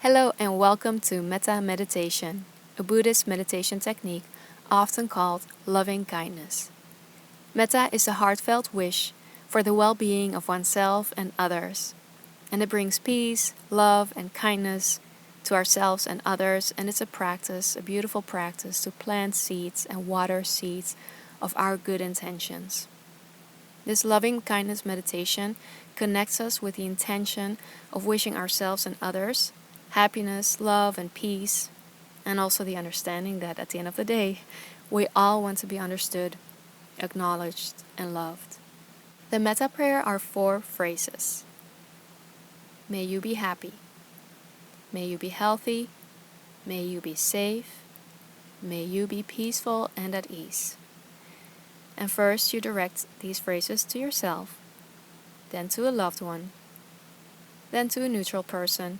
Hello and welcome to Metta meditation, a Buddhist meditation technique often called loving kindness. Metta is a heartfelt wish for the well-being of oneself and others, and it brings peace, love, and kindness to ourselves and others, and it's a beautiful practice to plant seeds and water seeds of our good intentions. This loving kindness meditation connects us with the intention of wishing ourselves and others happiness, love, and peace, and also the understanding that at the end of the day, we all want to be understood, acknowledged, and loved. The Metta prayer are 4 phrases. May you be happy. May you be healthy. May you be safe. May you be peaceful and at ease. And first you direct these phrases to yourself, then to a loved one, then to a neutral person,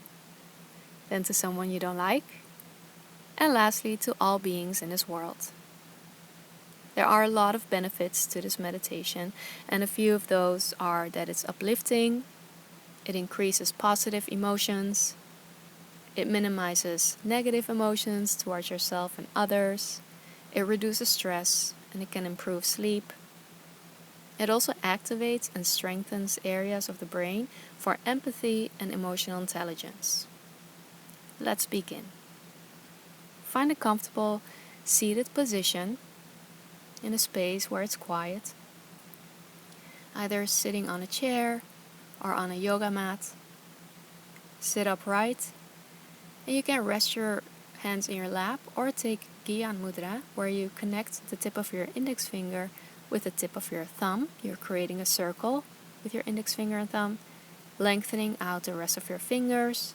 then to someone you don't like, and lastly to all beings in this world. There are a lot of benefits to this meditation, and a few of those are that it's uplifting, it increases positive emotions, it minimizes negative emotions towards yourself and others, it reduces stress, and it can improve sleep. It also activates and strengthens areas of the brain for empathy and emotional intelligence. Let's begin. Find a comfortable seated position in a space where it's quiet, either sitting on a chair or on a yoga mat. Sit upright, and you can rest your hands in your lap or take Gyan Mudra, where you connect the tip of your index finger with the tip of your thumb. You're creating a circle with your index finger and thumb, lengthening out the rest of your fingers,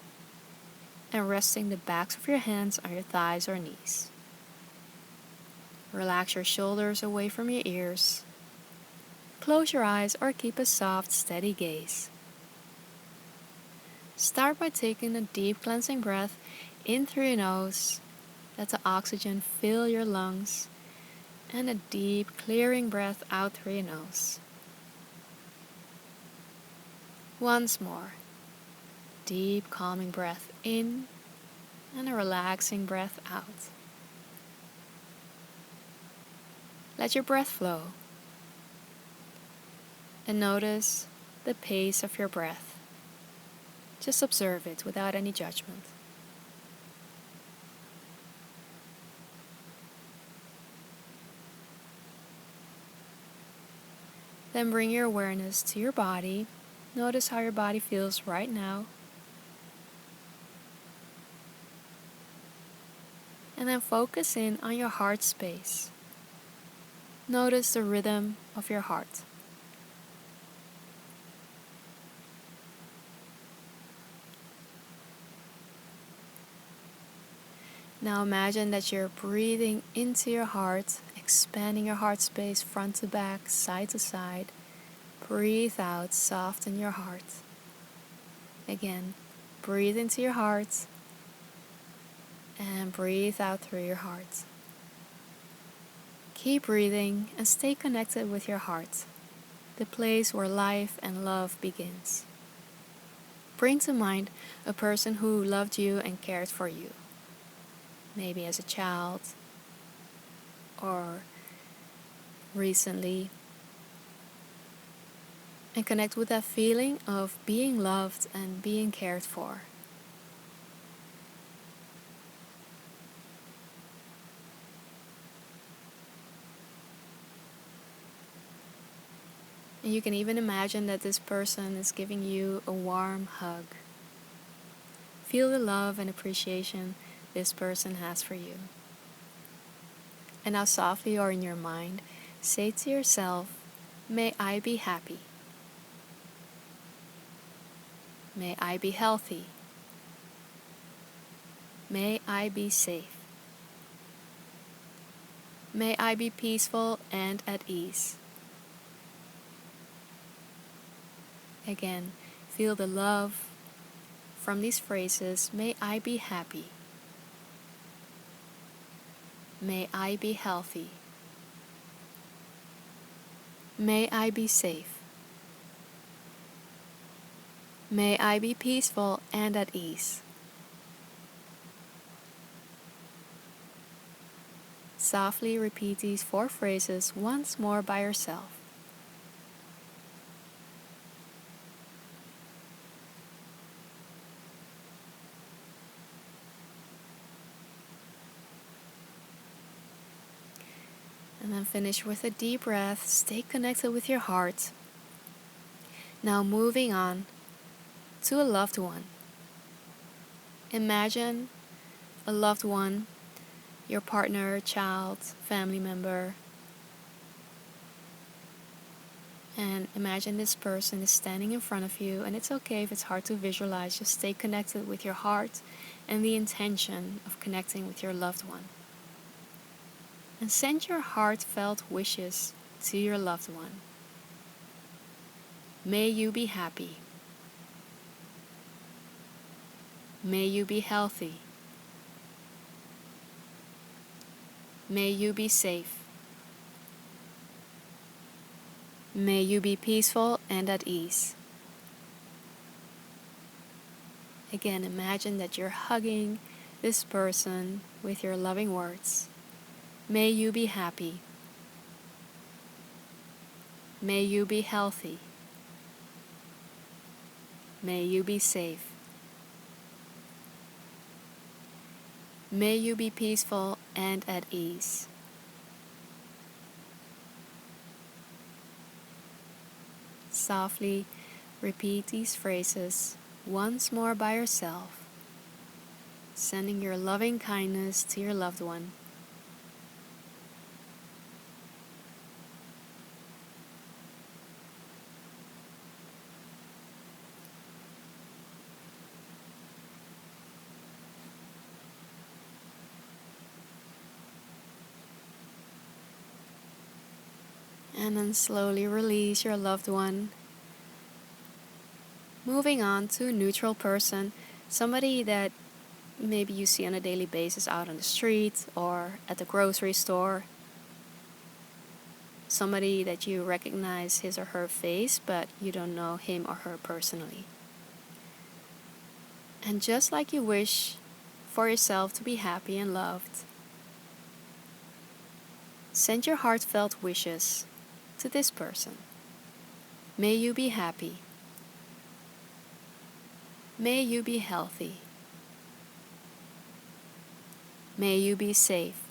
and resting the backs of your hands on your thighs or knees. Relax your shoulders away from your ears. Close your eyes or keep a soft, steady gaze. Start by taking a deep cleansing breath in through your nose. Let the oxygen fill your lungs, and a deep clearing breath out through your nose. Once more. Deep calming breath in and a relaxing breath out. Let your breath flow and notice the pace of your breath. Just observe it without any judgment. Then bring your awareness to your body. Notice how your body feels right now. And then focus in on your heart space. Notice the rhythm of your heart. Now imagine that you're breathing into your heart, expanding your heart space front to back, side to side. Breathe out, soften your heart. Again, breathe into your heart and breathe out through your heart. Keep breathing and stay connected with your heart, the place where life and love begins. Bring to mind a person who loved you and cared for you, maybe as a child or recently, and connect with that feeling of being loved and being cared for. And you can even imagine that this person is giving you a warm hug. Feel the love and appreciation this person has for you. And now softly or in your mind, say to yourself, may I be happy. May I be healthy. May I be safe. May I be peaceful and at ease. Again, feel the love from these phrases. May I be happy. May I be healthy. May I be safe. May I be peaceful and at ease. Softly repeat these 4 phrases once more by yourself. And then finish with a deep breath. Stay connected with your heart. Now moving on to a loved one. Imagine a loved one, your partner, child, family member. And imagine this person is standing in front of you, and it's okay if it's hard to visualize. Just stay connected with your heart and the intention of connecting with your loved one. And send your heartfelt wishes to your loved one. May you be happy. May you be healthy. May you be safe. May you be peaceful and at ease. Again, imagine that you're hugging this person with your loving words. May you be happy. May you be healthy. May you be safe. May you be peaceful and at ease. Softly repeat these phrases once more by yourself, sending your loving kindness to your loved one. And then slowly release your loved one. Moving on to a neutral person, somebody that maybe you see on a daily basis out on the street or at the grocery store. Somebody that you recognize his or her face, but you don't know him or her personally. And just like you wish for yourself to be happy and loved, send your heartfelt wishes to this person. May you be happy. May you be healthy. May you be safe.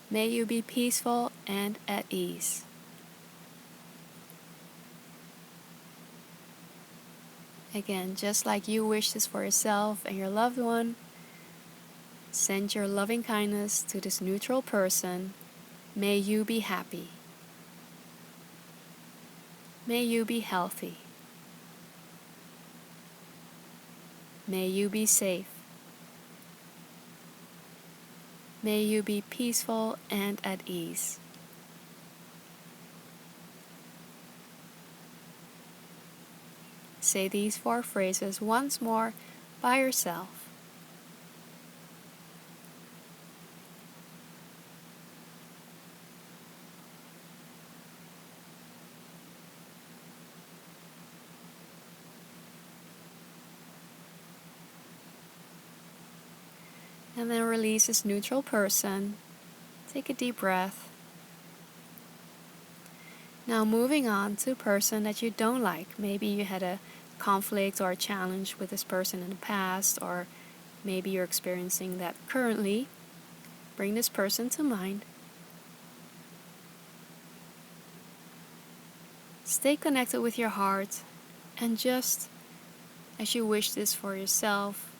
May you be peaceful and at ease. Again, just like you wish this for yourself and your loved one, send your loving kindness to this neutral person. May you be happy. May you be healthy. May you be safe. May you be peaceful and at ease. Say these 4 phrases once more by yourself. And then release this neutral person. Take a deep breath. Now moving on to a person that you don't like. Maybe you had a conflict or a challenge with this person in the past, or maybe you're experiencing that currently. Bring this person to mind. Stay connected with your heart, and just as you wish this for yourself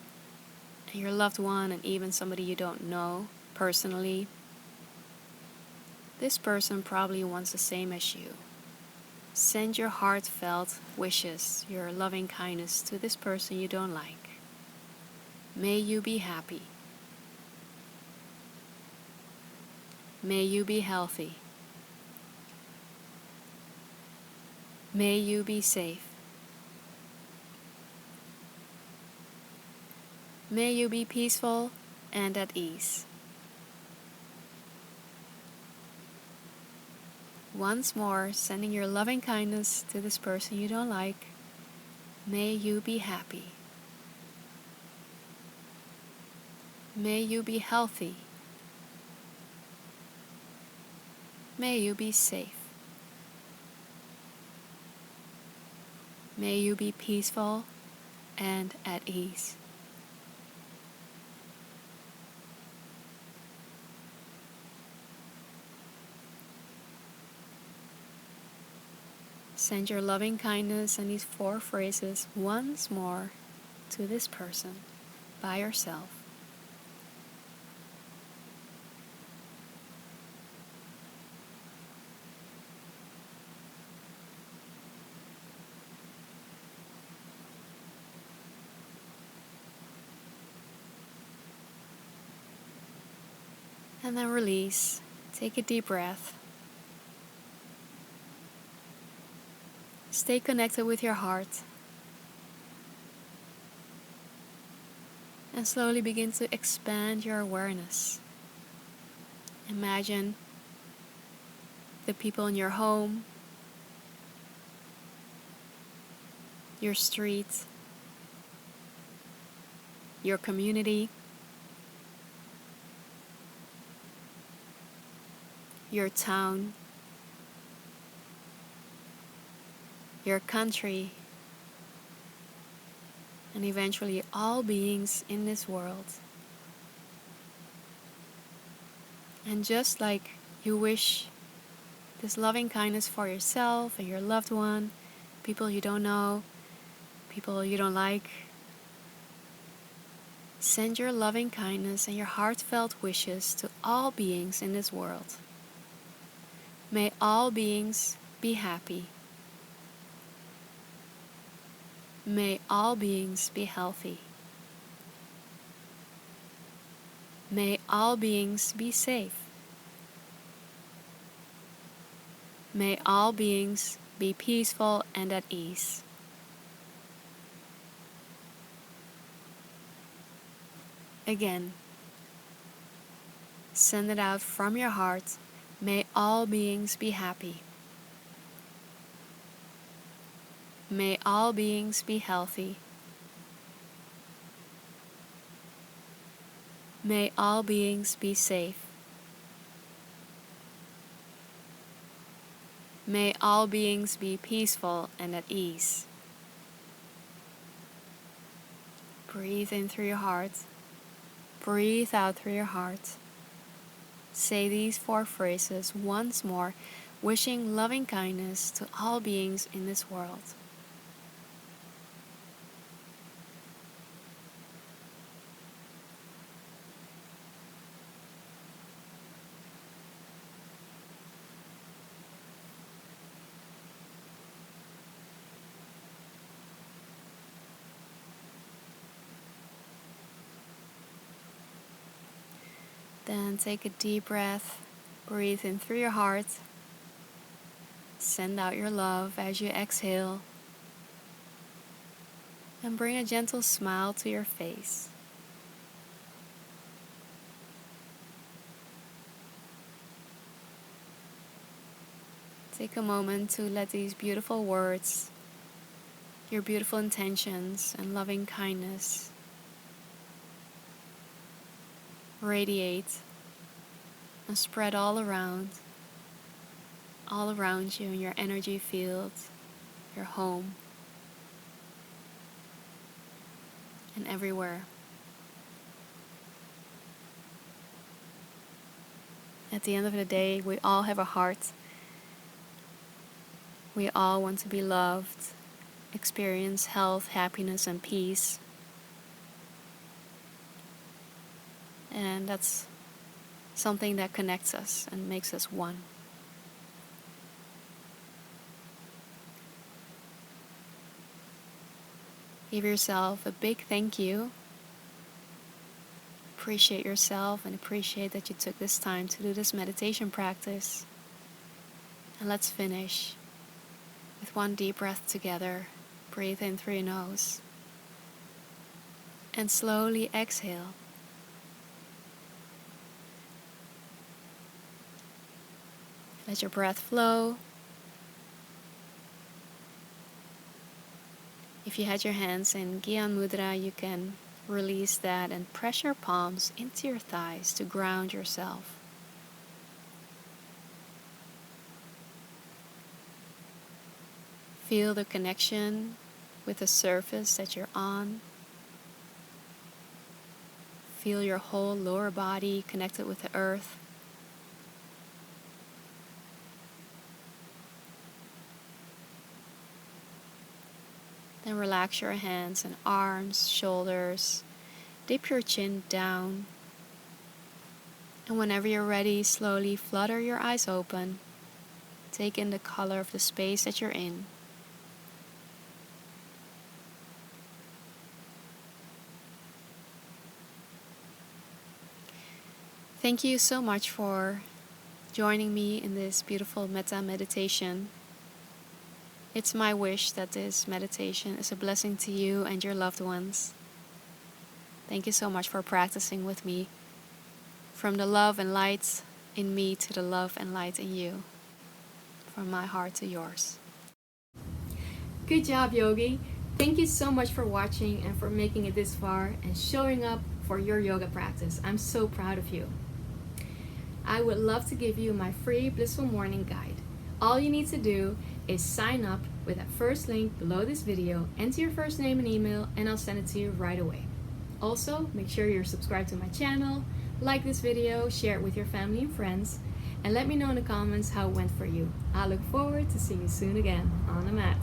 and your loved one and even somebody you don't know personally, this person probably wants the same as you. Send your heartfelt wishes, your loving kindness to this person you don't like. May you be happy. May you be healthy. May you be safe. May you be peaceful and at ease. Once more, sending your loving kindness to this person you don't like. May you be happy. May you be healthy. May you be safe. May you be peaceful and at ease. Send your loving kindness and these 4 phrases once more to this person by yourself. And then release. Take a deep breath. Stay connected with your heart. And slowly begin to expand your awareness. Imagine the people in your home, your street, your community, your town, your country, and eventually all beings in this world. And just like you wish this loving kindness for yourself and your loved one, people you don't know, people you don't like, send your loving kindness and your heartfelt wishes to all beings in this world. May all beings be happy. May all beings be healthy. May all beings be safe. May all beings be peaceful and at ease. Again, send it out from your heart. May all beings be happy. May all beings be healthy. May all beings be safe. May all beings be peaceful and at ease. Breathe in through your heart. Breathe out through your heart. Say these 4 phrases once more, wishing loving kindness to all beings in this world. Then take a deep breath, breathe in through your heart, send out your love as you exhale, and bring a gentle smile to your face. Take a moment to let these beautiful words, your beautiful intentions and loving kindness radiate and spread all around you in your energy field, your home, and everywhere. At the end of the day, we all have a heart. We all want to be loved, experience health, happiness, and peace. And that's something that connects us and makes us one. Give yourself a big thank you. Appreciate yourself and appreciate that you took this time to do this meditation practice. And let's finish with one deep breath together. Breathe in through your nose. And slowly exhale. Let your breath flow. If you had your hands in Gyan Mudra, you can Release that and press your palms into your thighs to ground yourself. Feel the connection with the surface that you're on. Feel your whole lower body connected with the earth. Then relax your hands and arms, shoulders. Dip your chin down. And whenever you're ready, slowly flutter your eyes open. Take in the color of the space that you're in. Thank you so much for joining me in this beautiful Metta meditation. It's my wish that this meditation is a blessing to you and your loved ones. Thank you so much for practicing with me. From the love and light in me to the love and light in you. From my heart to yours. Good job, Yogi. Thank you so much for watching and for making it this far and showing up for your yoga practice. I'm so proud of you. I would love to give you my free Blissful Morning Guide. All you need to do is sign up with that first link below this video, enter your first name and email, and I'll send it to you right away. Also, make sure you're subscribed to my channel, like this video, share it with your family and friends, and let me know in the comments how it went for you. I look forward to seeing you soon again on the mat.